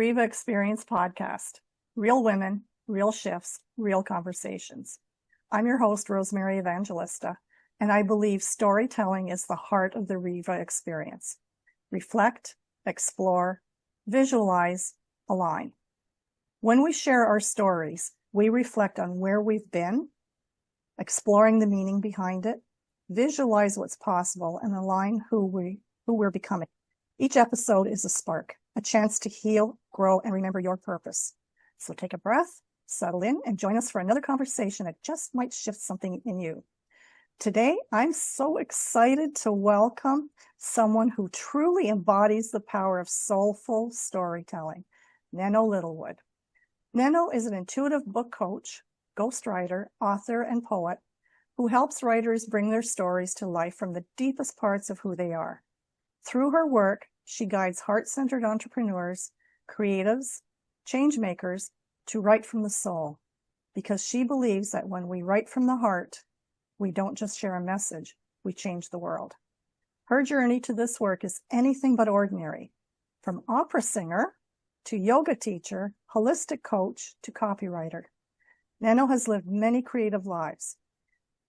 Riva Experience podcast. Real women, real shifts, real conversations. I'm your host, Rosemary Evangelista, and I believe storytelling is the heart of the Riva experience. Reflect, explore, visualize, align. When we share our stories, we reflect on where we've been, exploring the meaning behind it, visualize what's possible, and align who we're becoming. Each episode is a spark, a chance to heal, grow, and remember your purpose. So take a breath, settle in, and join us for another conversation that just might shift something in you. Today, I'm so excited to welcome someone who truly embodies the power of soulful storytelling, Neno Littlewood. Neno is an intuitive book coach, ghostwriter, author, and poet who helps writers bring their stories to life from the deepest parts of who they are. Through her work, she guides heart-centered entrepreneurs, creatives, change makers to write from the soul, because she believes that when we write from the heart, we don't just share a message, we change the world. Her journey to this work is anything but ordinary, from opera singer to yoga teacher, holistic coach to copywriter. Neno has lived many creative lives.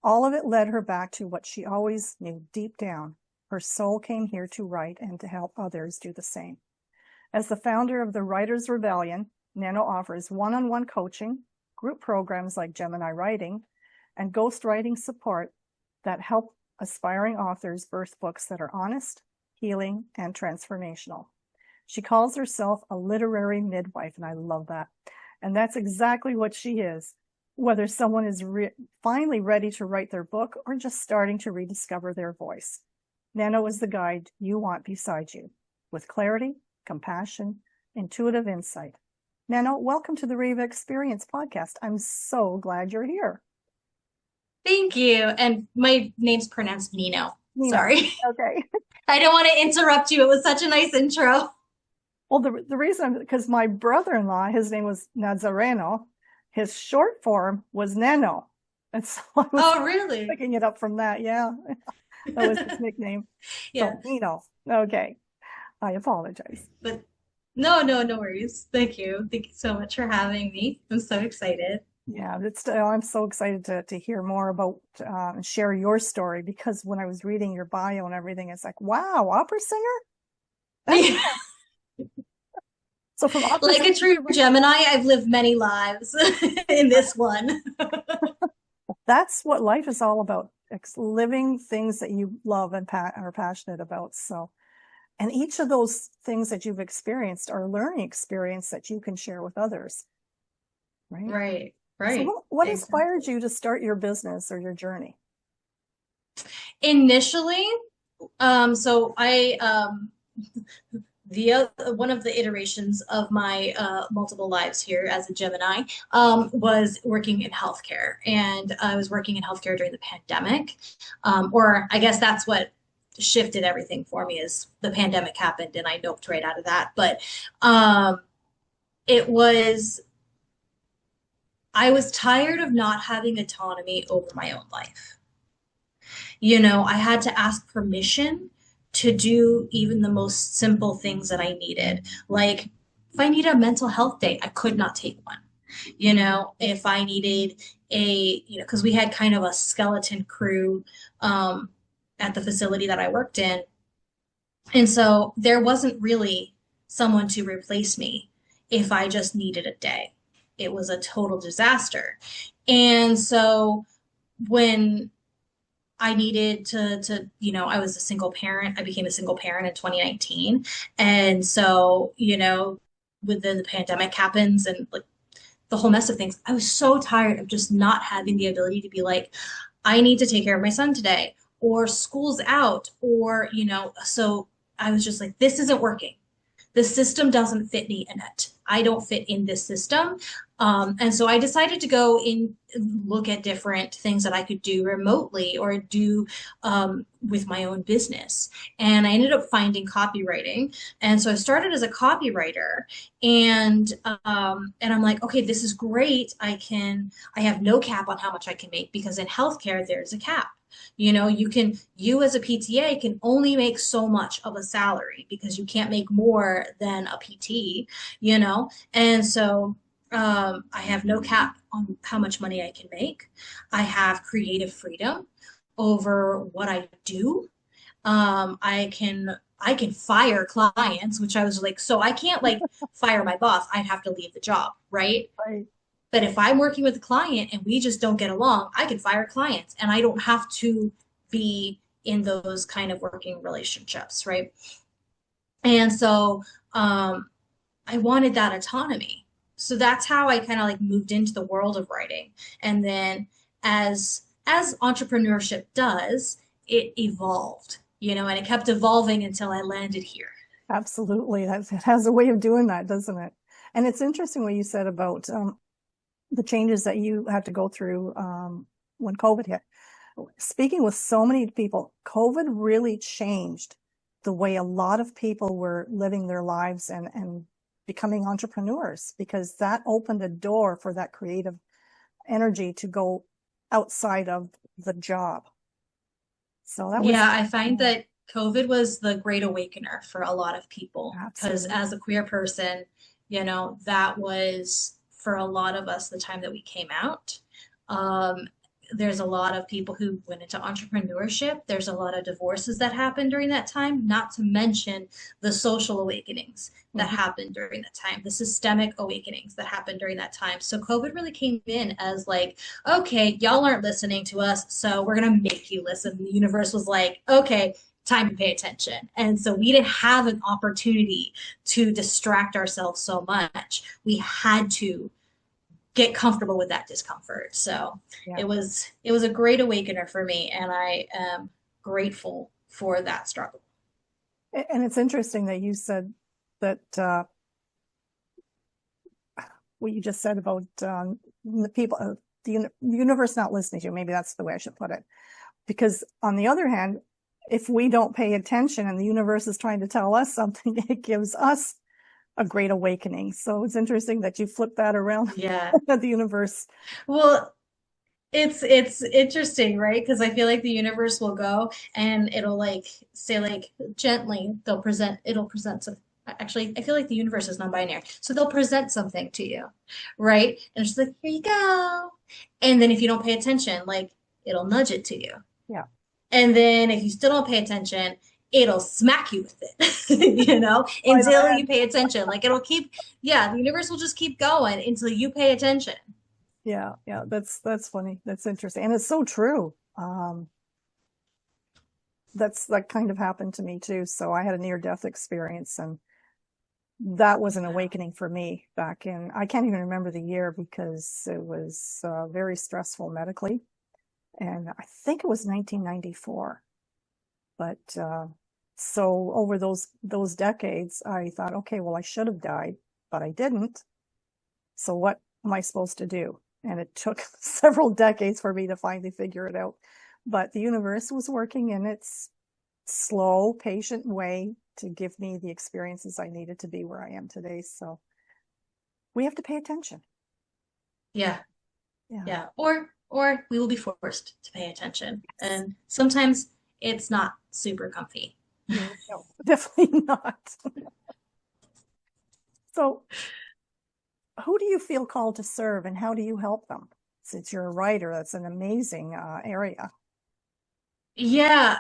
All of it led her back to what she always knew deep down. Her soul came here to write and to help others do the same. As the founder of the Writers Rebellion, Neno offers one-on-one coaching, group programs like Gemini Writing, and ghostwriting support that help aspiring authors birth books that are honest, healing, and transformational. She calls herself a literary midwife, and I love that. And that's exactly what she is, whether someone is finally ready to write their book or just starting to rediscover their voice. Neno is the guide you want beside you, with clarity, compassion, intuitive insight. Neno, welcome to the Riva Experience podcast. I'm so glad you're here. Thank you. And my name's pronounced Neno. Sorry. Okay. I don't want to interrupt you. It was such a nice intro. Well, the reason, because my brother-in-law, his name was Nazareno, his short form was Neno. And so I was really? picking it up from that. Yeah. That was his nickname. Yeah. So, Neno. Okay. I apologize. But no worries. Thank you. Thank you so much for having me. I'm so excited. Yeah, I'm so excited to hear more about and share your story, because when I was reading your bio and everything, it's like, wow, opera singer? So from opera like a true Gemini, I've lived many lives in this one. That's what life is all about. Living things that you love and are passionate about. So, and each of those things that you've experienced are a learning experience that you can share with others. Right. So what inspired you to start your business or your journey? Initially, so I one of the iterations of my multiple lives here as a Gemini was working in healthcare, and I was working in healthcare during the pandemic, or I guess that's what shifted everything for me. Is the pandemic happened and I noped right out of that. But it was I was tired of not having autonomy over my own life. I had to ask permission to do even the most simple things that I needed. Like if I needed a mental health day, I could not take one. If I needed because we had kind of a skeleton crew at the facility that I worked in. And so there wasn't really someone to replace me if I just needed a day. It was a total disaster. And so when I needed to, I was a single parent. I became a single parent in 2019. And so, when the pandemic happens and like the whole mess of things, I was so tired of just not having the ability to be like, I need to take care of my son today, or school's out, or, so I was just like, this isn't working. The system doesn't fit me in it. I don't fit in this system. And so I decided to go in, look at different things that I could do remotely or do with my own business. And I ended up finding copywriting. And so I started as a copywriter, and I'm like, okay, this is great. I have no cap on how much I can make, because in healthcare, there's a cap. You as a PTA can only make so much of a salary because you can't make more than a PT, And so I have no cap on how much money I can make. I have creative freedom over what I do. I can fire clients, which I was like, so I can't like fire my boss. I'd have to leave the job, right? Right. But if I'm working with a client and we just don't get along, I can fire clients and I don't have to be in those kind of working relationships, right? And so I wanted that autonomy. So that's how I kind of like moved into the world of writing. And then as entrepreneurship does, it evolved, and it kept evolving until I landed here. Absolutely. It has a way of doing that, doesn't it? And it's interesting what you said about the changes that you had to go through when COVID hit. Speaking with so many people, COVID really changed the way a lot of people were living their lives and becoming entrepreneurs, because that opened a door for that creative energy to go outside of the job. So that was, Yeah, I find yeah, that COVID was the great awakener for a lot of people because absolutely. as a queer person, that was for a lot of us the time that we came out. Um, there's a lot of people who went into entrepreneurship. There's a lot of divorces that happened during that time, not to mention the social awakenings that Mhm. happened during that time, the systemic awakenings that happened during that time. So COVID really came in as like, okay, y'all aren't listening to us, so we're gonna make you listen. The universe was like, okay, time to pay attention. And so we didn't have an opportunity to distract ourselves so much. We had to get comfortable with that discomfort. So Yeah. it was a great awakener for me, and I am grateful for that struggle. And it's interesting that you said that what you just said about the people, the universe not listening to you. Maybe that's the way I should put it. Because on the other hand, if we don't pay attention and the universe is trying to tell us something, it gives us a great awakening. So it's interesting that you flip that around Yeah. that the universe. Well, it's interesting, right? Because I feel like the universe will go and it'll like say like gently it'll present some actually I feel like the universe is non-binary. So they'll present something to you, right? And it's just like, here you go. And then if you don't pay attention, like it'll nudge it to you. Yeah, And then if you still don't pay attention, it'll smack you with it, right on until the you head. pay attention. Like it'll yeah, the universe will just keep going until you pay attention. Yeah, yeah, that's funny. That's interesting, and it's so true. That kind of happened to me too. So I had a near death experience, and that was an Wow. awakening for me back in, I can't even remember the year because it was very stressful medically. And I think it was 1994. But so over those decades, I thought, okay, well, I should have died, but I didn't. So what am I supposed to do? And it took several decades for me to finally figure it out. But the universe was working in its slow, patient way to give me the experiences I needed to be where I am today. So we have to pay attention. Yeah. Yeah. Yeah. Or we will be forced to pay attention. And sometimes it's not super comfy. No, no, definitely not. So who do you feel called to serve and how do you help them? Since you're a writer, that's an amazing area. Yeah.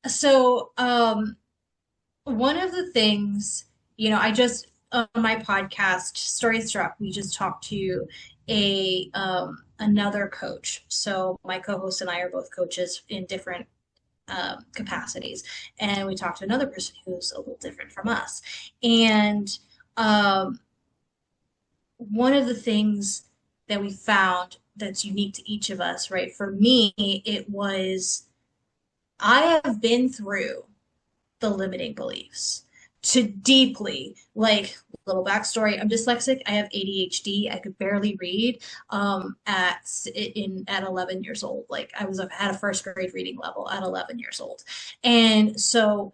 So, one of the things, I just on my podcast, Story Struck, we just talked to a another coach. So my co-host and I are both coaches in different capacities, and we talked to another person who's a little different from us. And um, one of the things that we found that's unique to each of us, right? For me, it was I have been through the limiting beliefs to deeply like little backstory. I'm dyslexic. I have ADHD. I could barely read at 11 years old. Like I was had a first grade reading level at 11 years old. And so,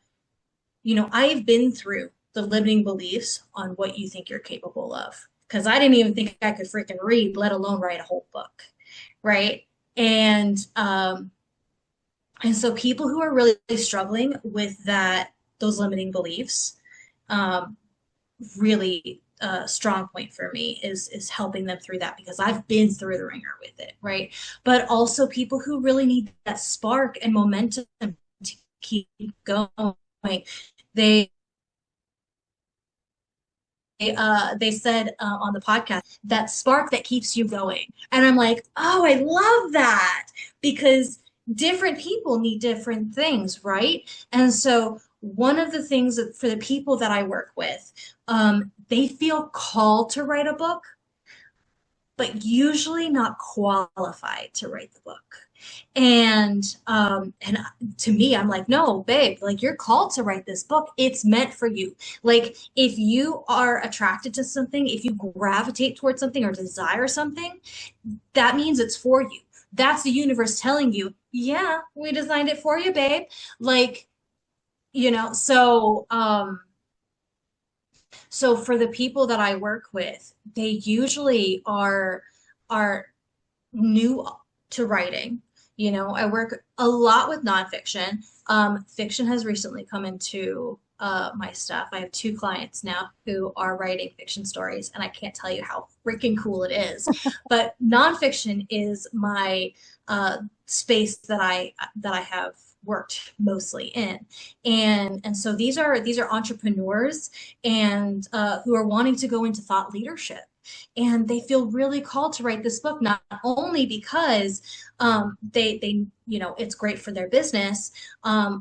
I've been through the limiting beliefs on what you think you're capable of. Because I didn't even think I could freaking read, let alone write a whole book. Right. And And so people who are really struggling with those limiting beliefs, um, really strong point for me is helping them through that because I've been through the ringer with it, right? But also people who really need that spark and momentum to keep going. They they said on the podcast that spark that keeps you going, and I'm like, oh, I love that because different people need different things, right? And so one of the things that for the people that I work with, they feel called to write a book, but usually not qualified to write the book. And to me, I'm like, no, babe, like you're called to write this book. It's meant for you. Like if you are attracted to something, if you gravitate towards something or desire something, that means it's for you. That's the universe telling you, yeah, we designed it for you, babe. Like, so for the people that I work with, they usually are new to writing. I work a lot with nonfiction. Fiction has recently come into my stuff. I have two clients now who are writing fiction stories, and I can't tell you how freaking cool it is. But nonfiction is my space that I have worked mostly in, and so these are entrepreneurs and who are wanting to go into thought leadership, and they feel really called to write this book not only because they it's great for their business,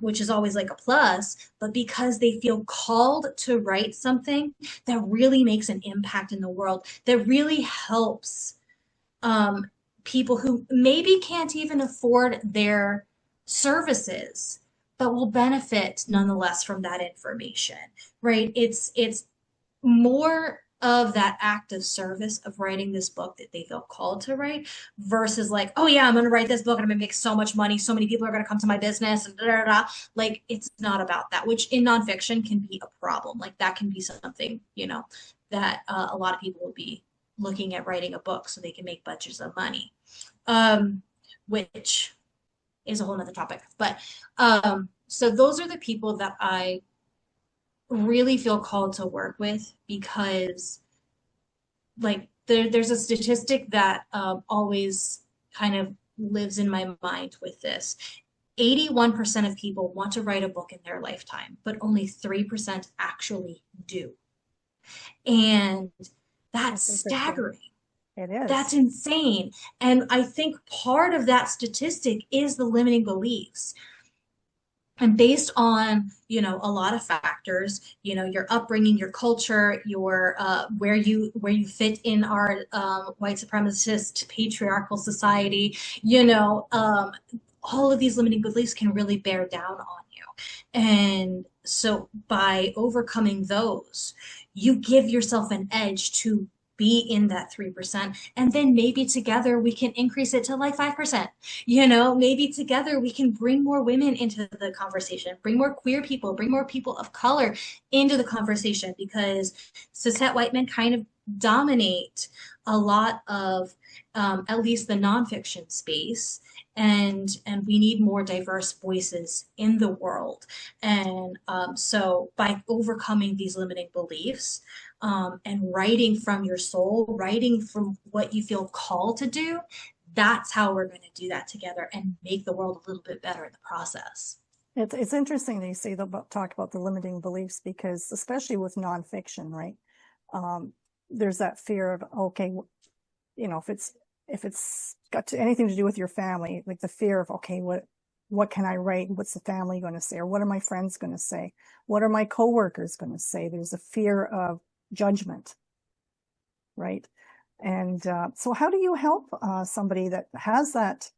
which is always like a plus, but because they feel called to write something that really makes an impact in the world, that really helps um, people who maybe can't even afford their services, but will benefit nonetheless from that information, right? It's more of that act of service of writing this book that they feel called to write versus like, oh yeah, I'm going to write this book and I'm going to make so much money. So many people are going to come to my business and da, da, da. Like it's not about that, which in nonfiction can be a problem. Like that can be something, that a lot of people will be looking at writing a book so they can make budgets of money, um, which is a whole nother topic. But so those are the people that I really feel called to work with because like there's a statistic that always kind of lives in my mind with this. 81% of people want to write a book in their lifetime, but only 3% actually do. And that's That's interesting. staggering. It That's is. insane. And I think part of that statistic is the limiting beliefs. And based on a lot of factors, your upbringing, your culture, your where you fit in our white supremacist patriarchal society, all of these limiting beliefs can really bear down on you. And so by overcoming those, you give yourself an edge to be in that 3%, and then maybe together we can increase it to like 5%. Maybe together we can bring more women into the conversation, bring more queer people, bring more people of color into the conversation because cishet white men kind of dominate a lot of at least the nonfiction space, and we need more diverse voices in the world. And so by overcoming these limiting beliefs, and writing from your soul, writing from what you feel called to do, that's how we're going to do that together and make the world a little bit better in the process. It's interesting that you say talk about the limiting beliefs because especially with nonfiction, right? Um, there's that fear of, okay, if it's got anything to do with your family, like the fear of, okay, what can I write? What's the family going to say? Or what are my friends going to say? What are my coworkers going to say? There's a fear of judgment, right? And so how do you help somebody that has that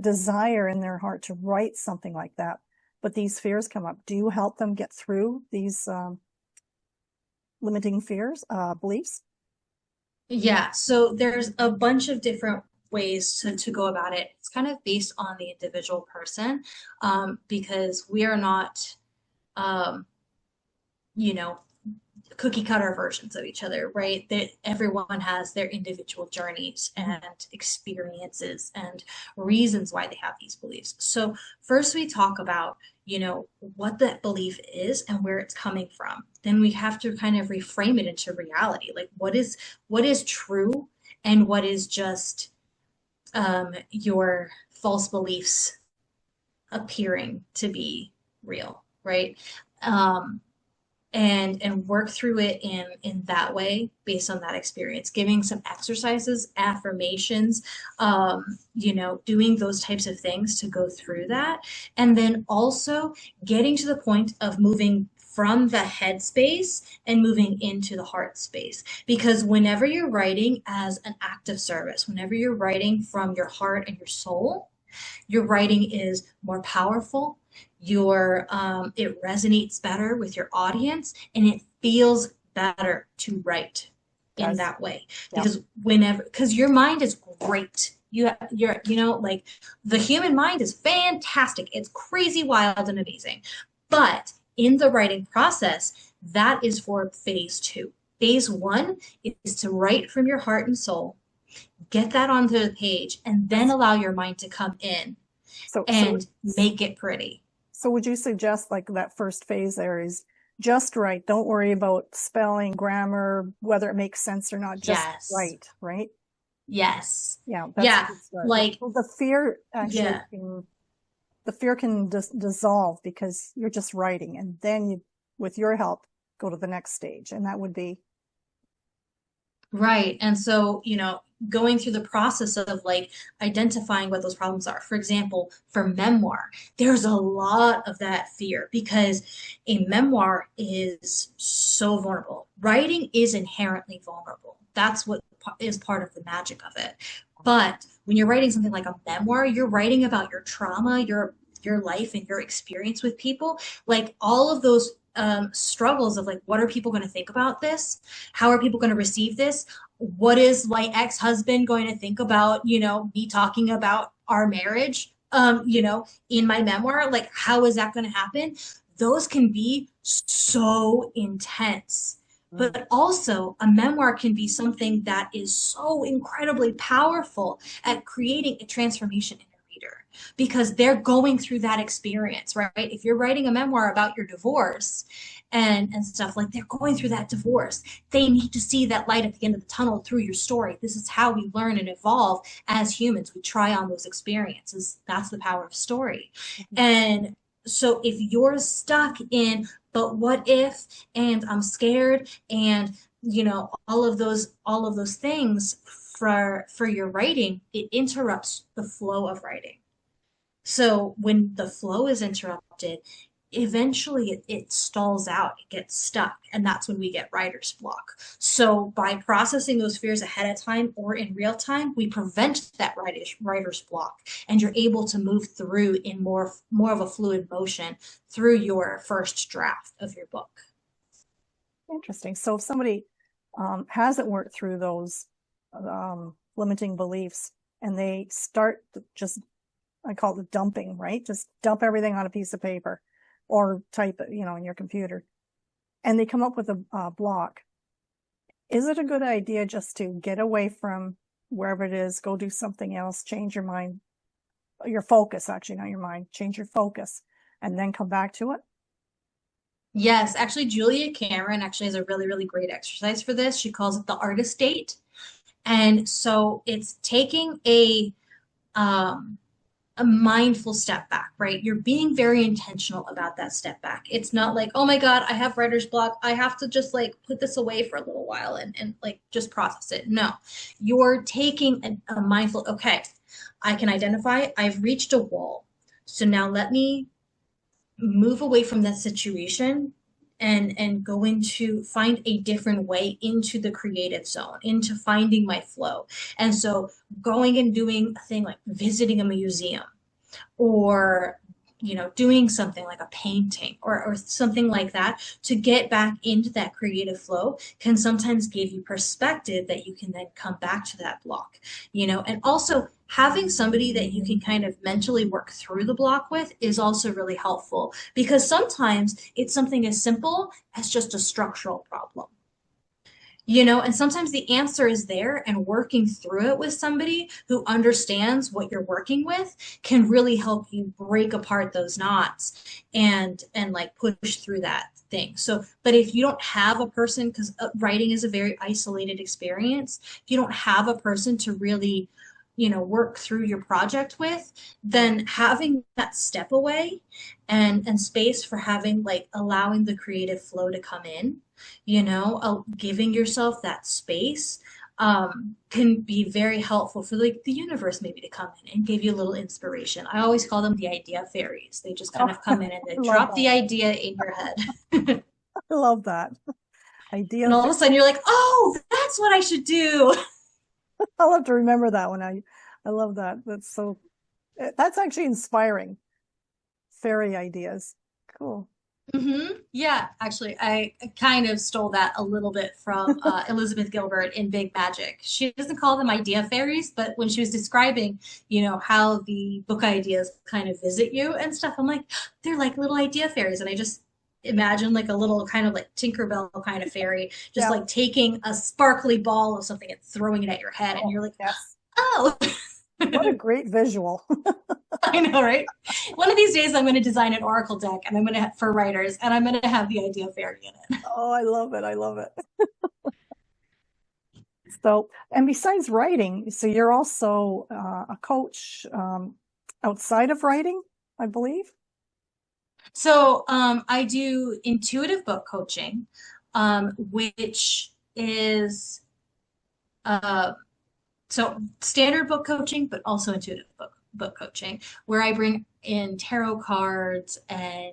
desire in their heart to write something like that, but these fears come up? Do you help them get through these limiting fears, beliefs? Yeah, so there's a bunch of different ways to go about it. It's kind of based on the individual person, because we are not, um, you know, cookie cutter versions of each other, right? That everyone has their individual journeys Mhm. and experiences and reasons why they have these beliefs. So first we talk about, what that belief is and where it's coming from. Then we have to kind of reframe it into reality. Like what is true and what is just your false beliefs appearing to be real, right? Um, and work through it in that way based on that experience, giving some exercises, affirmations, doing those types of things to go through that, and then also getting to the point of moving from the head space and moving into the heart space, because whenever you're writing as an act of service, whenever you're writing from your heart and your soul, your writing is more powerful. It resonates better with your audience, and it feels better to write in Does. that way. Yep. Because your mind is great. Like the human mind is fantastic. It's crazy, wild, and amazing. But in the writing process, that is for phase two. Phase one is to write from your heart and soul, get that onto the page, and then allow your mind to come in So, so, and make it pretty. so would you suggest like that first phase there is just write? Don't worry about spelling, grammar, whether it makes sense or not. Just Yes. write, right? Yes. Yeah, that's a Yeah. good start. Like, The fear actually yeah. can dissolve because you're just writing, and then you, with your help, go to the next stage, and that would be Right. And so, going through the process of like identifying what those problems are. For example, for memoir, there's a lot of that fear because a memoir is so vulnerable. Writing is inherently vulnerable. That's what is part of the magic of it. But when you're writing something like a memoir, you're writing about your trauma, your life and your experience with people, like all of those struggles of like, what are people going to think about this? How are people going to receive this? What is my ex-husband going to think about, me talking about our marriage, in my memoir? Like, how is that going to happen? Those can be so intense. mm, But also, a memoir can be something that is so incredibly powerful at creating a transformation in a reader because they're going through that experience, right? If you're writing a memoir about your divorce and stuff, like they're going through that divorce, they need to see that light at the end of the tunnel through your story. This is how we learn and evolve as humans. We try on those experiences. That's the power of story. mhm. And so if you're stuck in, but what if, and I'm scared, and all of those things for your writing, it interrupts the flow of writing. So when the flow is interrupted, eventually it stalls out, it gets stuck, and that's when we get writer's block. So by processing those fears ahead of time or in real time, we prevent that writer's block, and you're able to move through in more of a fluid motion through your first draft of your book. Interesting. So if somebody hasn't worked through those limiting beliefs and they start just, I call it dumping, right? Just dump everything on a piece of paper or type it, in your computer, and they come up with a block. Is it a good idea just to get away from wherever it is, go do something else, change your mind, your focus, actually, not your mind, change your focus, and then come back to it? Yes, actually, Julia Cameron actually has a really, really great exercise for this. She calls it the artist date. And so it's taking um, a mindful step back, right? You're being very intentional about that step back. It's not like, oh my God, I have writer's block. I have to just like put this away for a little while and like just process it. No, you're taking a mindful, okay, I can identify I've reached a wall. So now let me move away from that situation and go into find a different way into the creative zone, into finding my flow. And so going and doing a thing like visiting a museum or doing something like a painting or something like that to get back into that creative flow can sometimes give you perspective that you can then come back to that block, and also having somebody that you can kind of mentally work through the block with is also really helpful because sometimes it's something as simple as just a structural problem. And sometimes the answer is there, and working through it with somebody who understands what you're working with can really help you break apart those knots and like push through that thing. So, but if you don't have a person, because writing is a very isolated experience, if you don't have a person to really, work through your project with, then having that step away and space for having like allowing the creative flow to come in, giving yourself that space can be very helpful for like the universe maybe to come in and give you a little inspiration. I always call them the idea fairies. They just kind Oh, of come in and they I love drop that. the idea in your head. I love that And idea. all of a sudden you're like, oh, that's what I should do. I'll have to remember that when I love that. That's actually inspiring. Fairy ideas. Cool. Yeah, actually, I kind of stole that a little bit from Elizabeth Gilbert in Big Magic. She doesn't call them idea fairies, but when she was describing, how the book ideas kind of visit you and stuff, I'm like, they're like little idea fairies. And I just imagine like a little kind of like Tinkerbell kind of fairy, just Yeah. like taking a sparkly ball of something and throwing it at your head, and Oh, you're like, yes. oh. What a great visual. I know, right? One of these days, I'm going to design an Oracle deck, and I'm going to for writers, and I'm going to have the idea fairy in it. Oh, I love it. I love it. So, and besides writing, so you're also a coach outside of writing, I believe. So, I do intuitive book coaching, which is uh, so standard book coaching, but also intuitive book coaching, where I bring in tarot cards and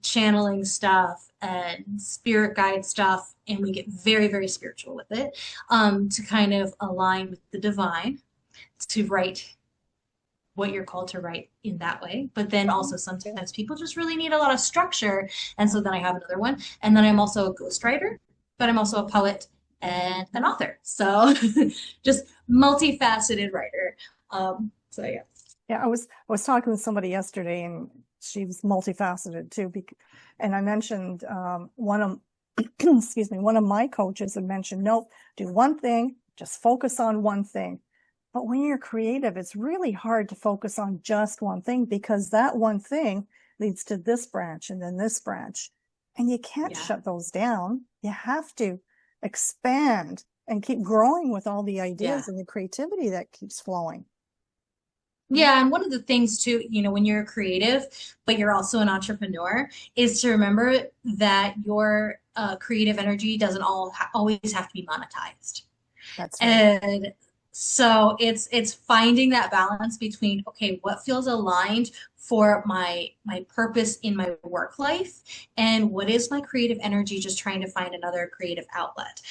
channeling stuff and spirit guide stuff, and we get very, very spiritual with it, to kind of align with the divine to write what you're called to write in that way. But then Oh, also yeah. sometimes people just really need a lot of structure. And so then I have another one. And then I'm also a ghostwriter, but I'm also a poet and an author. So just multifaceted writer. So yeah. Yeah, I was talking with somebody yesterday, and she was multifaceted too. And I mentioned one of excuse me, one of my coaches had mentioned, nope, do one thing, just focus on one thing. But when you're creative, it's really hard to focus on just one thing because that one thing leads to this branch and then this branch. And you can't Yeah. shut those down. You have to expand and keep growing with all the Yeah. ideas and the creativity that keeps flowing. Yeah, and one of the things too, when you're a creative, but you're also an entrepreneur, is to remember that your creative energy doesn't always have to be monetized. That's right. And so it's finding that balance between, okay, what feels aligned for my purpose in my work life, and what is my creative energy just trying to find another creative outlet.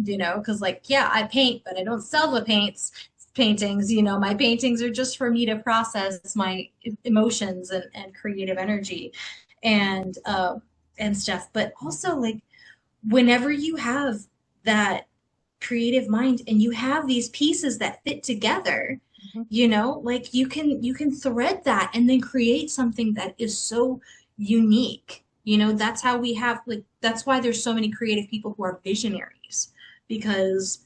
Because like, yeah, I paint, but I don't sell the paintings. My paintings are just for me to process my emotions and creative energy and stuff. But also like whenever you have that creative mind and you have these pieces that fit together, Mhm. like you can thread that and then create something that is so unique. That's how we have like that's why there's so many creative people who are visionaries, because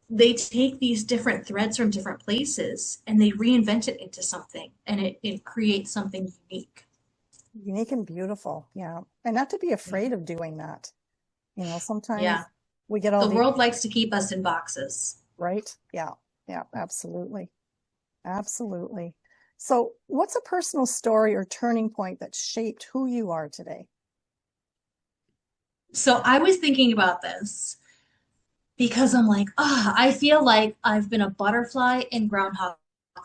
they take these different threads from different places and they reinvent it into something, and it creates something unique. Unique and beautiful. Yeah. And not to be Yeah. afraid of doing that. Yeah. Sometimes we get all The the, world likes to keep us in boxes. right? Yeah. Yeah, absolutely. Absolutely. So, what's a personal story or turning point that shaped who you are today? So I was thinking about this because I'm like, I feel like I've been a butterfly in Groundhog's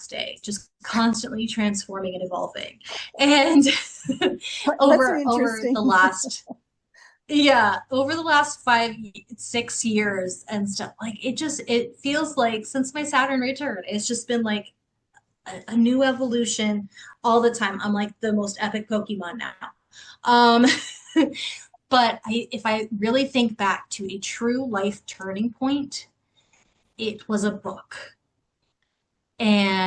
Day, just constantly transforming and evolving. And That's over interesting. the last, yeah, over the last 6 years and stuff, like it feels like since my Saturn return, it's just been like a new evolution all the time. I'm like the most epic Pokemon now. Um, but if I really think back to a true life turning point, it was a book.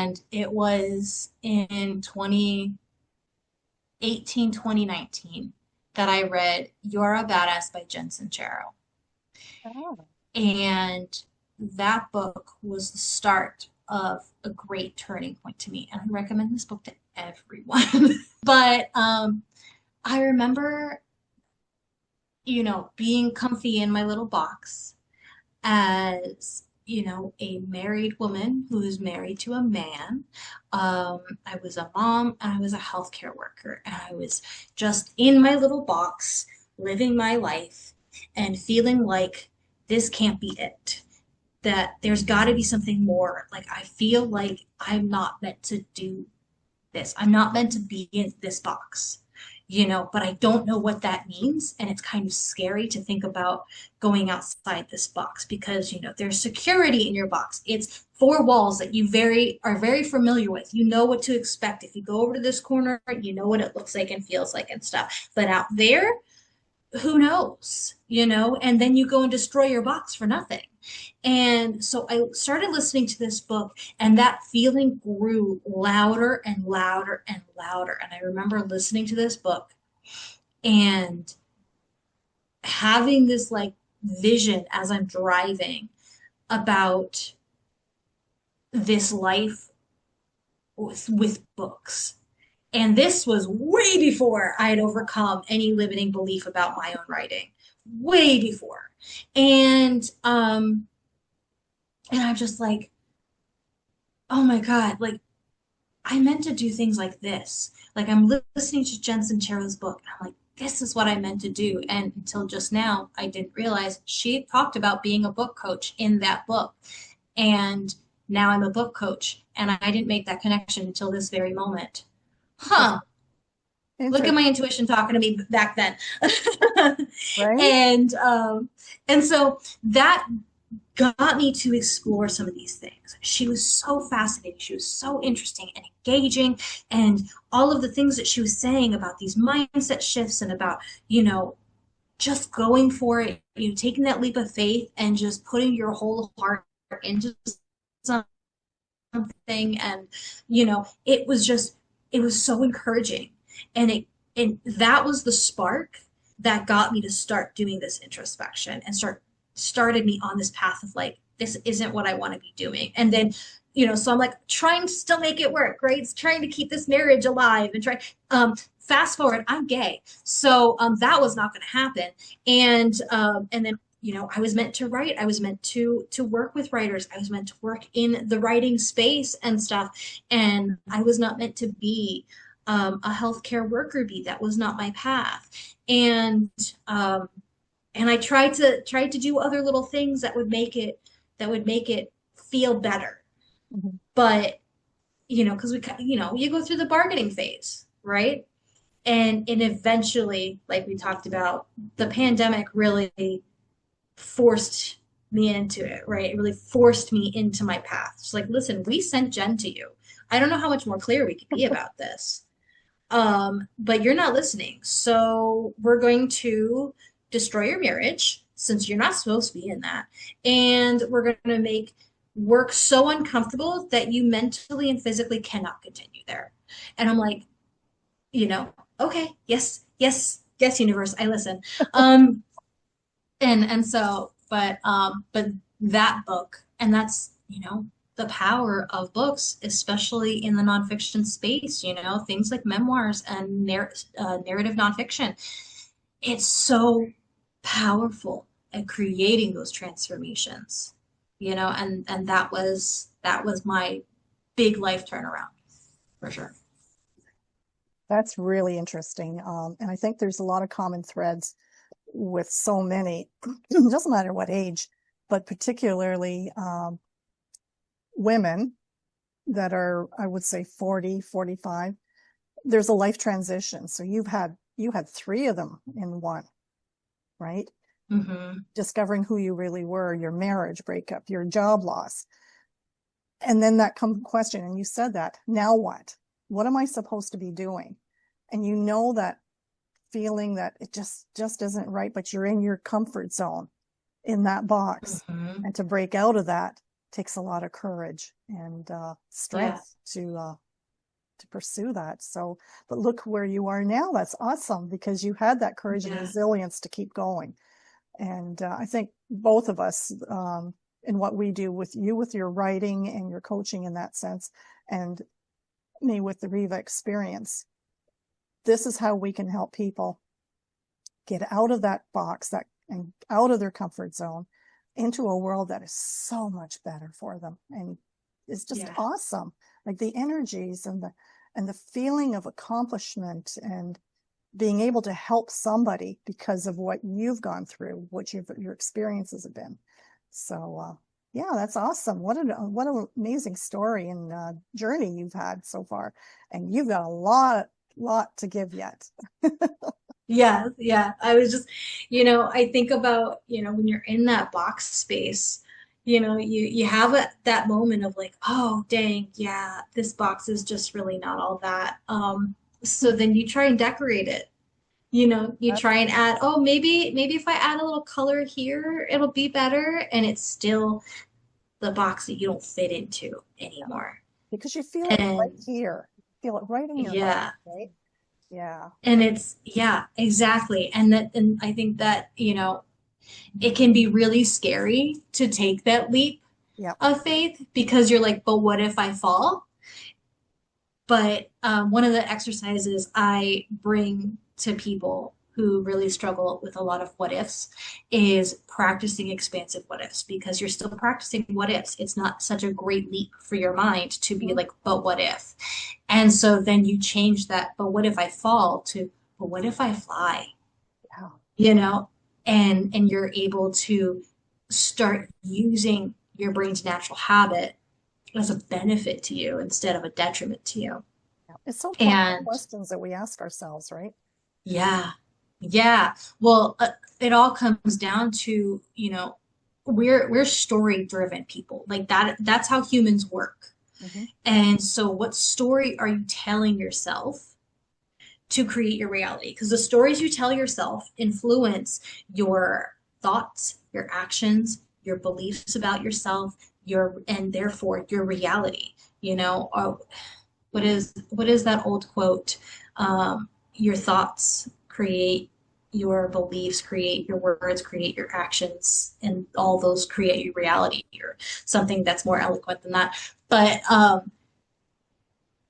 And it was in 2018, 2019 that I read You're a Badass by Jen Sincero. Oh, And that book was the start of a great turning point to me. And I recommend this book to everyone. But I remember, being comfy in my little box as, a married woman who's married to a man. I was a mom and I was a healthcare worker, and I was just in my little box, living my life and feeling like this can't be it. That there's got to be something more. Like, I feel like I'm not meant to do this. I'm not meant to be in this box, but I don't know what that means. And it's kind of scary to think about going outside this box because, there's security in your box. It's four walls that you are very familiar with. You know what to expect. If you go over to this corner, you know what it looks like and feels like and stuff. But out there, who knows, and then you go and destroy your box for nothing. And so I started listening to this book, and that feeling grew louder and louder and louder. And I remember listening to this book and having this like vision as I'm driving about this life with books. And this was way before I had overcome any limiting belief about my own writing. Way before. And I'm just like, oh my God, like I meant to do things like this. Like I'm listening to Jen Sincero's book, and I'm like, this is what I meant to do. And until just now, I didn't realize she talked about being a book coach in that book. And now I'm a book coach, and I didn't make that connection until this very moment. Huh. Look at interesting, my intuition talking to me back then. right? and and so that got me to explore some of these things. She was so fascinating. She was so interesting and engaging. And all of the things that she was saying about these mindset shifts and about, just going for it, taking that leap of faith and just putting your whole heart into something. And, it was so encouraging. And that was the spark that got me to start doing this introspection and started me on this path of like, this isn't what I want to be doing. And then, so I'm like trying to still make it work, right? It's trying to keep this marriage alive and fast forward, I'm gay. So that was not going to happen. And then, I was meant to write. I was meant to work with writers. I was meant to work in the writing space and stuff. And I was not meant to be a healthcare worker bee. That was not my path. And and I tried to do other little things that would make it feel better. Mhm. But because you go through the bargaining phase, right? And eventually, like we talked about, the pandemic really forced me into it, right? It really forced me into my path. It's like, listen, we sent Jen to you. I don't know how much more clear we could be about this. But you're not listening. So we're going to destroy your marriage since you're not supposed to be in that. And we're going to make work so uncomfortable that you mentally and physically cannot continue there. And I'm like, okay, yes, yes, yes, universe, I listen. Um, but that book, and that's, the power of books, especially in the nonfiction space, things like memoirs and narrative nonfiction. It's so powerful at creating those transformations, and that was my big life turnaround for sure. That's really interesting. And I think there's a lot of common threads with so many, it doesn't matter what age, but particularly women that are, I would say 40, 45. There's a life transition. So you had three of them in one, right? Hmm. Discovering who you really were, your marriage breakup, your job loss. And then that question, and you said that, now what? What am I supposed to be doing? And that feeling that it just isn't right, but you're in your comfort zone in that box. Hmm. And to break out of that takes a lot of courage and Yeah. strength to pursue that. So, but look where you are now. That's awesome because you had that courage and Yeah. resilience to keep going. And I think both of us, in what we do with you, with your writing and your coaching in that sense, and me with the Riva experience, this is how we can help people get out of that box, that and out of their comfort zone into a world that is so much better for them and is just Yeah. awesome. Like the energies and the feeling of accomplishment and being able to help somebody because of what you've gone through, what your experiences have been. So, yeah, that's awesome. What an amazing story and journey you've had so far, and you've got a lot to give yet. Yeah, yeah. I was just, I think about, when you're in that box space, you have that moment of like, oh, dang, yeah, this box is just really not all that. So then you try and decorate it. You try and add, oh, maybe if I add a little color here, it'll be better. And it's still the box that you don't fit into anymore. Because you feel it right And here, feel it right in your heart, yeah. right? Yeah, And it's, yeah, exactly. And I think that, it can be really scary to take that leap yeah. of faith because you're like, but what if I fall? But one of the exercises I bring to people who really struggle with a lot of what ifs is practicing expansive what ifs because you're still practicing what ifs. It's not such a great leap for your mind to be Mhm. like, but what if? And so then you change that, but what if I fall to, but what if I fly? Yeah, You know, and you're able to start using your brain's natural habit as a benefit to you instead of a detriment to you. yeah. It's so important, the And questions that we ask ourselves, right? yeah, yeah. Well, it all comes down to, we're story driven people. Like that's how humans work. Hmm. And so what story are you telling yourself to create your reality? Because the stories you tell yourself influence your thoughts, your actions, your beliefs about yourself, and therefore your reality. What is that old quote? Your thoughts create your beliefs, create your words, create your actions, and all those create your reality, or something that's more eloquent than that. But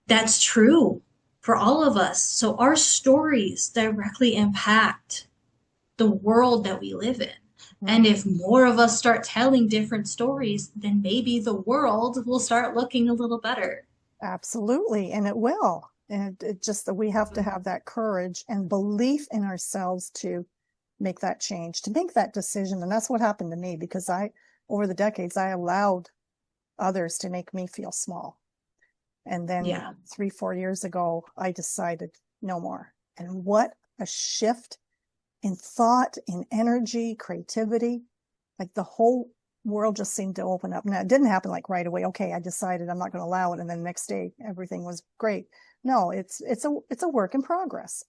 that's true for all of us. So our stories directly impact the world that we live in. Hmm. And if more of us start telling different stories, then maybe the world will start looking a little better. Absolutely, and it will. And it just that we have to have that courage and belief in ourselves to make that change, to make that decision. And that's what happened to me because over the decades, I allowed others to make me feel small. And then Yeah. 3, 4 years ago, I decided no more. And what a shift in thought, in energy, creativity. Like the whole world just seemed to open up. Now, it didn't happen like right away. Okay, I decided I'm not going to allow it. And then the next day, everything was great. No, it's a work in progress.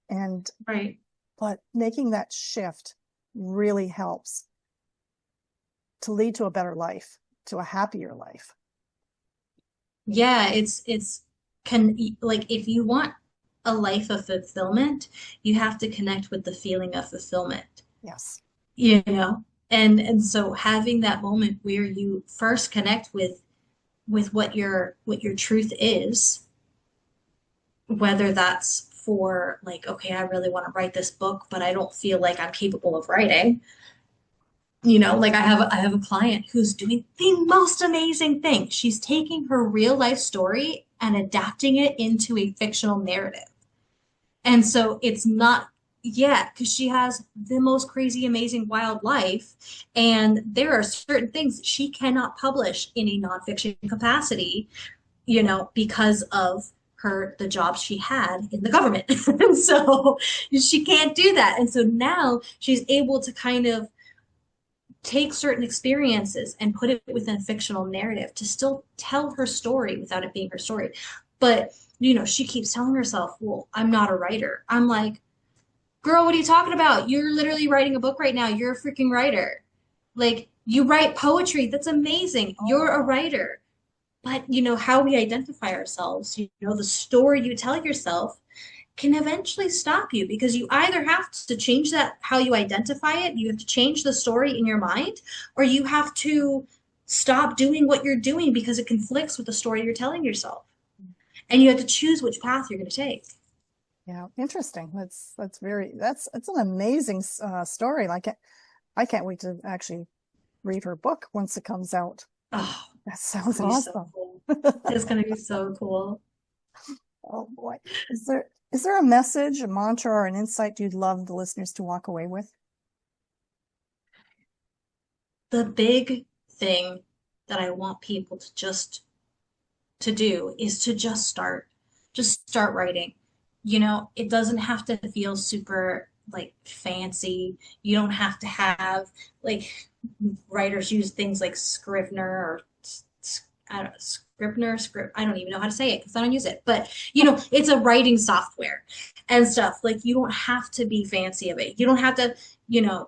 And, Right. but making that shift really helps to lead to a better life, to a happier life. Yeah, it's can like if you want a life of fulfillment, you have to connect with the feeling of fulfillment, Yes. you know? And so having that moment where you first connect with what your truth is, whether that's for like, okay, I really want to write this book, but I don't feel like I'm capable of writing. Like I have a client who's doing the most amazing thing. She's taking her real life story and adapting it into a fictional narrative. And so it's not yet because she has the most crazy, amazing, wild life. And there are certain things that she cannot publish in a nonfiction capacity, because of the job she had in the government. And so she can't do that. And so now she's able to kind of take certain experiences and put it within a fictional narrative to still tell her story without it being her story. But, she keeps telling herself, well, I'm not a writer. I'm like, girl, what are you talking about? You're literally writing a book right now. You're a freaking writer. Like, You write poetry. That's amazing. Oh, You're a wow. writer. But how we identify ourselves, the story you tell yourself can eventually stop you because you either have to change that how you identify it, you have to change the story in your mind, or you have to stop doing what you're doing because it conflicts with the story you're telling yourself. And you have to choose which path you're going to take. Yeah, interesting. That's an amazing story. Like I can't wait to actually read her book once it comes out. Oh, That it's sounds going to be so awesome. cool. It's going to be so cool. Oh boy. Is there a message, a mantra, or an insight you'd love the listeners to walk away with? The big thing that I want people to do is to just start. Just start writing. It doesn't have to feel super like fancy. You don't have to have like writers use things like Scrivener or I don't know, Scrivener, script. I don't even know how to say it because I don't use it. But it's a writing software and stuff. Like you don't have to be fancy of it. You don't have to, you know,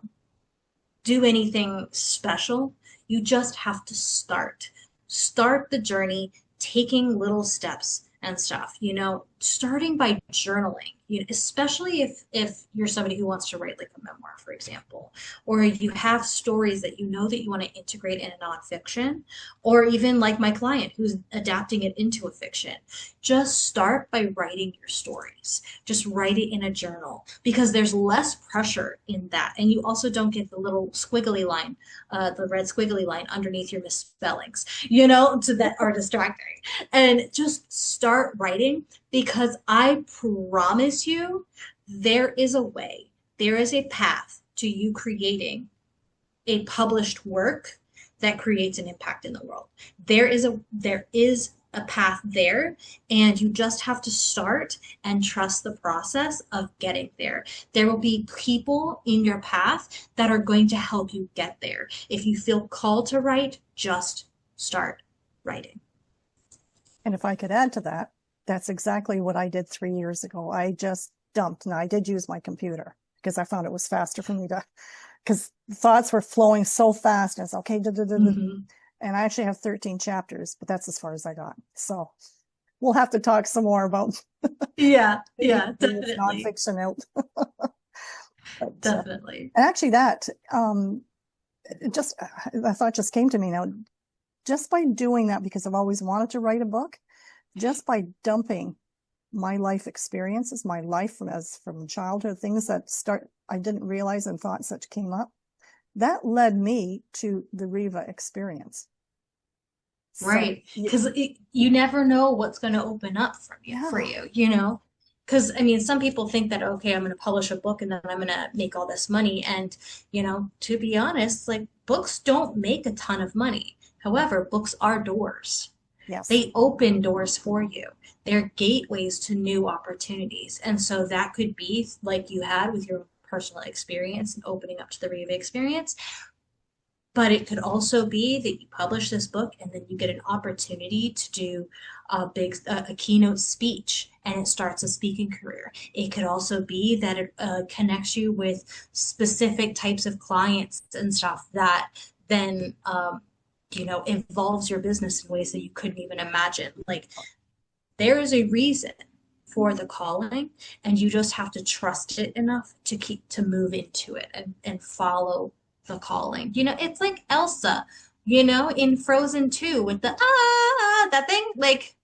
do anything special. You just have to start. Start the journey, taking little steps and stuff. Starting by journaling. Especially if you're somebody who wants to write like a memoir, for example, or you have stories that that you want to integrate in a nonfiction, or even like my client who's adapting it into a fiction. Just start by writing your stories. Just write it in a journal because there's less pressure in that. And you also don't get the little squiggly line, the red squiggly line underneath your misspellings, to that are distracting. And just start writing because I promise you, there is a way, there is a path to you creating a published work that creates an impact in the world. There is a path there, and you just have to start and trust the process of getting there. There will be people in your path that are going to help you get there. If you feel called to write, just start writing. And if I could add to that, that's exactly what I did 3 years ago. I just dumped. Now I did use my computer because I found it was faster for me to, because thoughts were flowing so fast. And it's okay. Da, da, da, da. Mm-hmm. And I actually have 13 chapters, but that's as far as I got. So we'll have to talk some more about Yeah, maybe yeah, getting this definitely. nonfiction out. But Definitely. and actually that it just I thought just came to me now just by doing that because I've always wanted to write a book, just by dumping my life experiences, my life from childhood, things that I didn't realize and thoughts that came up, that led me to the Riva experience. So Right. Because you never know what's going to open up for yeah, you. Because I mean, some people think that, okay, I'm going to publish a book and then I'm going to make all this money. And, to be honest, like books don't make a ton of money. However, books are doors. yes. They open doors for you. They're gateways to new opportunities. And so that could be like you had with your personal experience and opening up to the Riva experience. But it could also be that you publish this book and then you get an opportunity to do a keynote speech and it starts a speaking career. It could also be that it connects you with specific types of clients and stuff that then involves your business in ways that you couldn't even imagine. Like there is a reason for the calling, and you just have to trust it enough to move into it and follow the calling. It's like Elsa, in Frozen 2 with the that thing. Like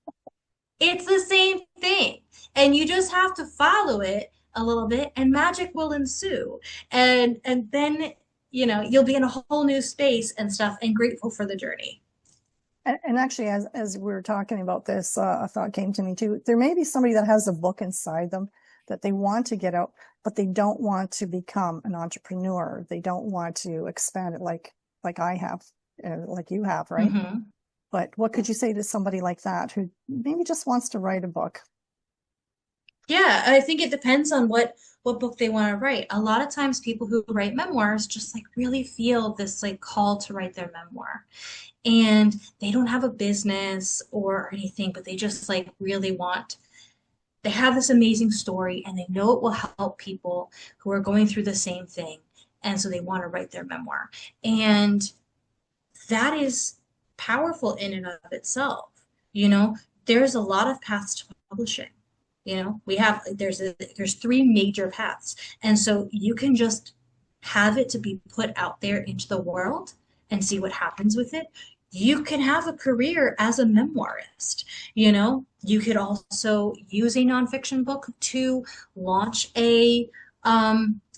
it's the same thing. And you just have to follow it a little bit and magic will ensue. And then, you'll be in a whole new space and stuff and grateful for the journey. And actually, as we were talking about this, a thought came to me too. There may be somebody that has a book inside them that they want to get out, but they don't want to become an entrepreneur. They don't want to expand it like I have, like you have, right? Hmm. But what could you say to somebody like that who maybe just wants to write a book? Yeah, I think it depends on what book they want to write. A lot of times people who write memoirs just like really feel this like call to write their memoir. And they don't have a business or anything, but they just like really want they have this amazing story and they know it will help people who are going through the same thing. And so they want to write their memoir. And that is powerful in and of itself. You know, there's a lot of paths to publishing. You know, there's three major paths. And so you can just have it to be put out there into the world and see what happens with it. You can have a career as a memoirist. You know, you could also use a nonfiction book to launch a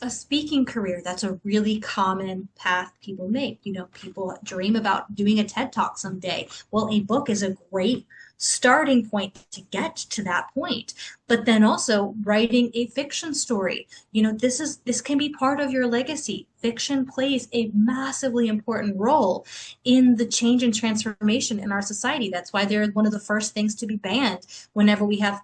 speaking career. That's a really common path people make. You know, people dream about doing a TED Talk someday. Well, a book is a great starting point to get to that point. But then also writing a fiction story. You know, this can be part of your legacy. Fiction plays a massively important role in the change and transformation in our society. That's why they're one of the first things to be banned whenever we have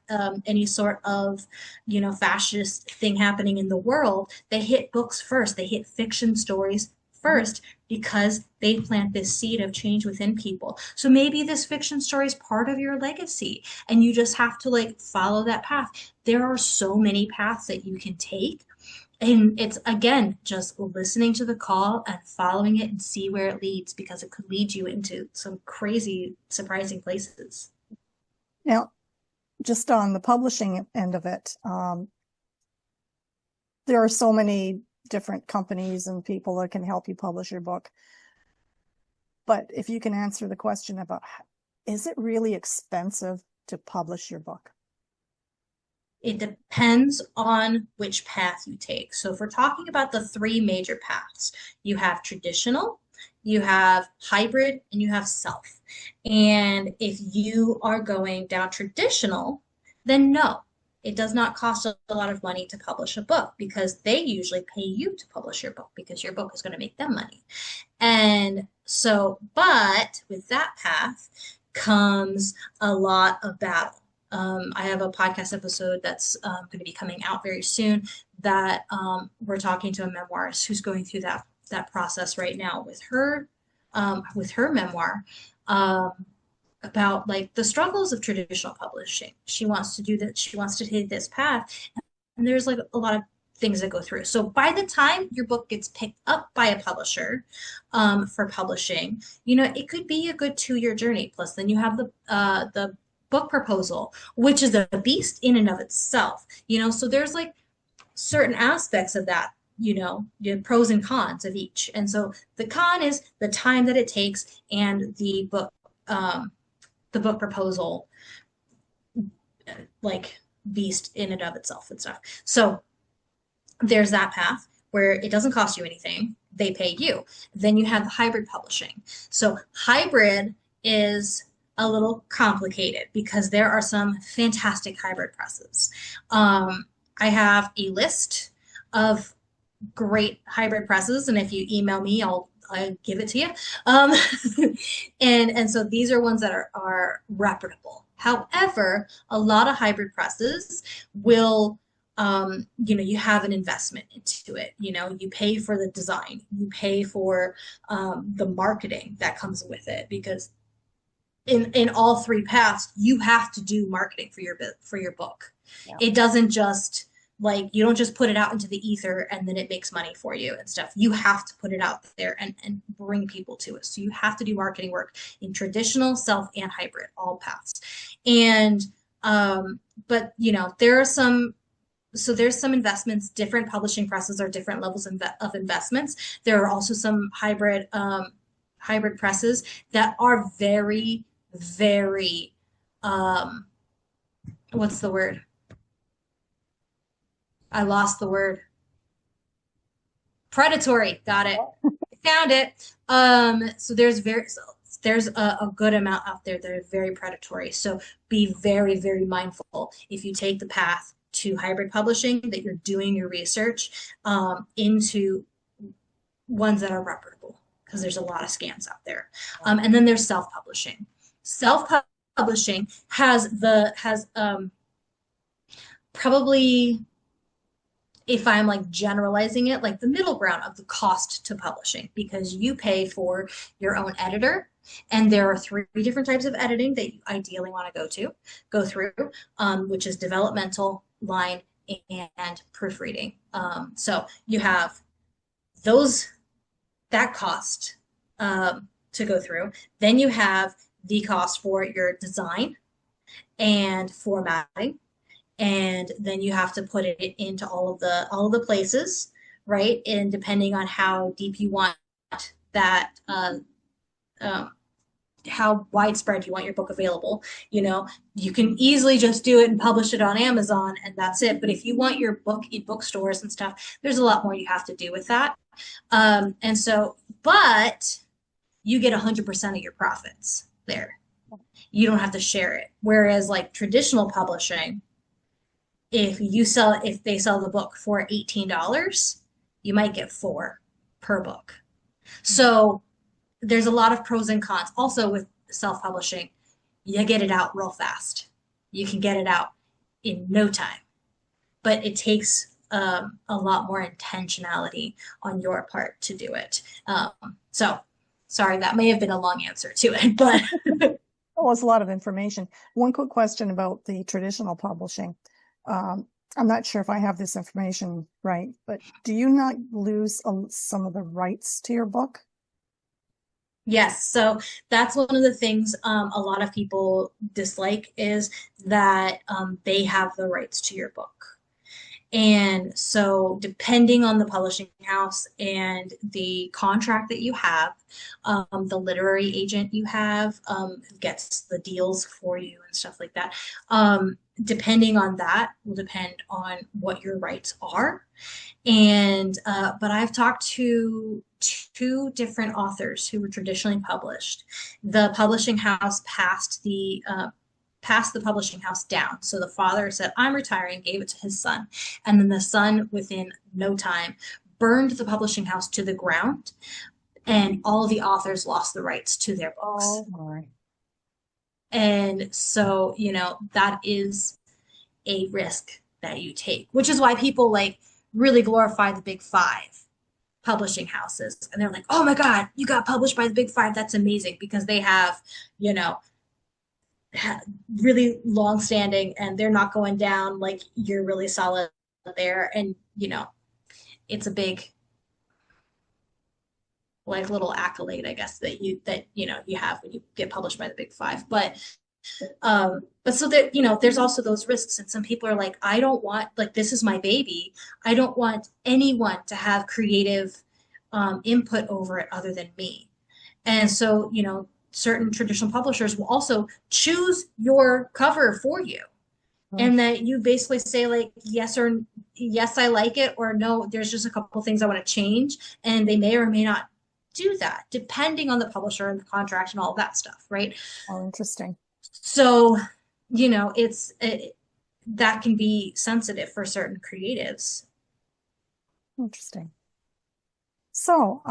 any sort of, you know, fascist thing happening in the world. They hit books first. They hit fiction stories first because they plant this seed of change within people. So maybe this fiction story is part of your legacy and you just have to like follow that path. There are so many paths that you can take. And it's again just listening to the call and following it and see where it leads because it could lead you into some crazy, surprising places. Now, just on the publishing end of it, there are so many different companies and people that can help you publish your book. But if you can answer the question about, is it really expensive to publish your book? It depends on which path you take. So if we're talking about the three major paths, you have traditional, you have hybrid, and you have self. And if you are going down traditional, then no, it does not cost a lot of money to publish a book because they usually pay you to publish your book because your book is going to make them money. And so, but with that path comes a lot of battle. I have a podcast episode that's going to be coming out very soon that we're talking to a memoirist who's going through that process right now with her memoir um, about like the struggles of traditional publishing. She wants to do that. She wants to take this path, and there's like a lot of things that go through. So by the time your book gets picked up by a publisher for publishing, you know, it could be a good 2-year journey. Plus, then you have the book proposal, which is a beast in and of itself. You know, so there's like certain aspects of that. You know, the pros and cons of each. And so the con is the time that it takes and the book proposal, like beast in and of itself and stuff. So there's that path where it doesn't cost you anything. They pay you. Then you have the hybrid publishing. So hybrid is a little complicated because there are some fantastic hybrid presses. I have a list of great hybrid presses, and if you email me, I'll give it to you. Um, and so these are ones that are reputable. However, a lot of hybrid presses will, you know, you have an investment into it. You know, you pay for the design, you pay for the marketing that comes with it because in all three paths, you have to do marketing for your book. Yeah. It doesn't just like you don't just put it out into the ether and then it makes money for you and stuff. You have to put it out there and bring people to it. So you have to do marketing work in traditional, self, and hybrid, all paths. And but you know, there's some investments. Different publishing presses are different levels of investments. There are also some hybrid presses that are very, very what's the word? I lost the word. Predatory. Got it. Found it. So there's a good amount out there that are very predatory. So be very, very mindful if you take the path to hybrid publishing that you're doing your research into ones that are reputable because there's a lot of scams out there. And then there's self-publishing. Self-publishing has probably, if I'm like generalizing it, like the middle ground of the cost to publishing because you pay for your own editor. And there are 3 different types of editing that you ideally want to go through, which is developmental, line, and proofreading. So you have that cost. to go through. Then you have the cost for your design and formatting, and then you have to put it into all of the places, right? And depending on how deep you want that, um, how widespread you want your book available, you can easily just do it and publish it on Amazon and that's it. But if you want your book in bookstores and stuff, there's a lot more you have to do with that. And so, but you get 100% of your profits there. You don't have to share it. Whereas like traditional publishing, if they sell the book for $18, you might get four per book. So there's a lot of pros and cons. Also with self-publishing, you get it out real fast. You can get it out in no time, but it takes a lot more intentionality on your part to do it. So sorry, that may have been a long answer to it, but Oh, it's a lot of information. One quick question about the traditional publishing. I'm not sure if I have this information right, but do you not lose some of the rights to your book? yes, so that's one of the things a lot of people dislike is that they have the rights to your book. And so, depending on the publishing house and the contract that you have, the literary agent you have who gets the deals for you and stuff like that, depending on that will depend on what your rights are. And but I've talked to two different authors who were traditionally published. The publishing house passed the publishing house down. So the father said, I'm retiring, gave it to his son. And then the son, within no time, burned the publishing house to the ground, and all of the authors lost the rights to their books. Oh my. And so, that is a risk that you take, which is why people like really glorify the big five publishing houses. And they're like, oh my God, you got published by the big five. That's amazing because they have, you know, really long standing and they're not going down like you're really solid there. And, it's a big like little accolade, I guess, that you have when you get published by the big five. But so that, there's also those risks. And some people are like, I don't want, like, this is my baby. I don't want anyone to have creative input over it other than me. And so, certain traditional publishers will also choose your cover for you. Oh, And that you basically say like yes, I like it, or no, there's just a couple things I want to change. And they may or may not do that, depending on the publisher and the contract and all of that stuff, right? oh, interesting. So, that can be sensitive for certain creatives. Interesting. So,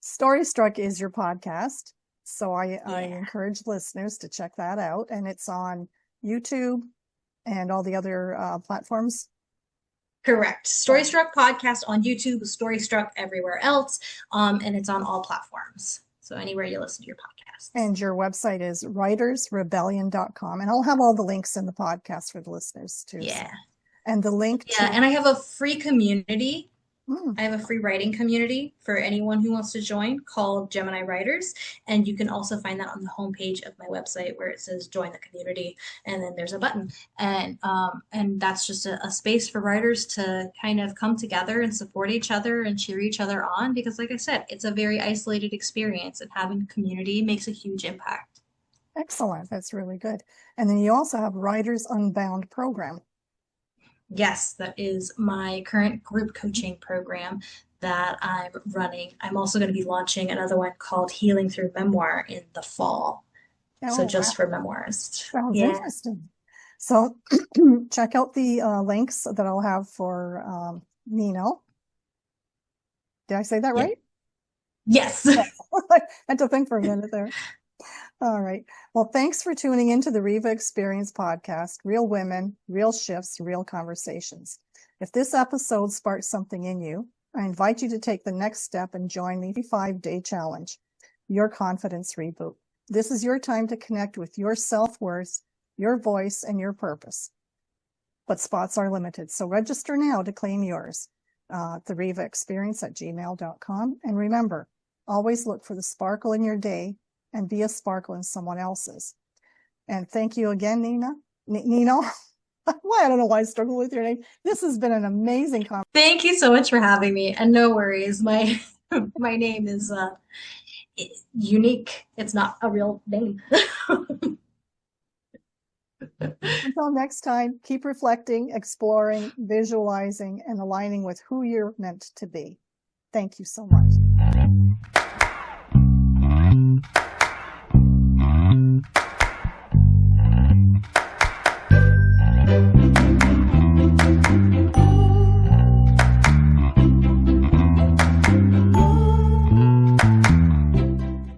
Story Struck is your podcast. So I Yeah. encourage listeners to check that out. And it's on YouTube and all the other platforms. Correct. Story Struck podcast on YouTube, Story Struck everywhere else, and it's on all platforms. So anywhere you listen to your podcasts. And your website is writersrebellion.com. And I'll have all the links in the podcast for the listeners too. Yeah. So. And the link Yeah, to and I have a free community. Hmm. I have a free writing community for anyone who wants to join called Gemini Writers. And you can also find that on the homepage of my website where it says join the community. And then there's a button. And that's just a space for writers to kind of come together and support each other and cheer each other on. Because like I said, it's a very isolated experience and having a community makes a huge impact. Excellent. That's really good. And then you also have Writers Unbound program. Yes, that is my current group coaching program that I'm running. I'm also going to be launching another one called Healing Through Memoir in the fall. So Oh, wow. just for memoirists. Sounds Yeah. interesting. So check out the links that I'll have for Neno. Did I say that Yeah. right? Yes. I had to think for a minute there. All right. Well, thanks for tuning into the Riva Experience podcast, Real Women, Real Shifts, Real Conversations. If this episode sparked something in you, I invite you to take the next step and join the 5-day challenge, Your Confidence Reboot. This is your time to connect with your self-worth, your voice, and your purpose. But spots are limited, so register now to claim yours. The Riva Experience at gmail.com. And remember, Always look for the sparkle in your day and be a sparkle in someone else's. And thank you again, Neno. Why, I don't know why I struggle with your name. This has been an amazing conversation. Thank you so much for having me. And no worries, my my name is unique. It's not a real name. Until next time, keep reflecting, exploring, visualizing, and aligning with who you're meant to be. Thank you so much.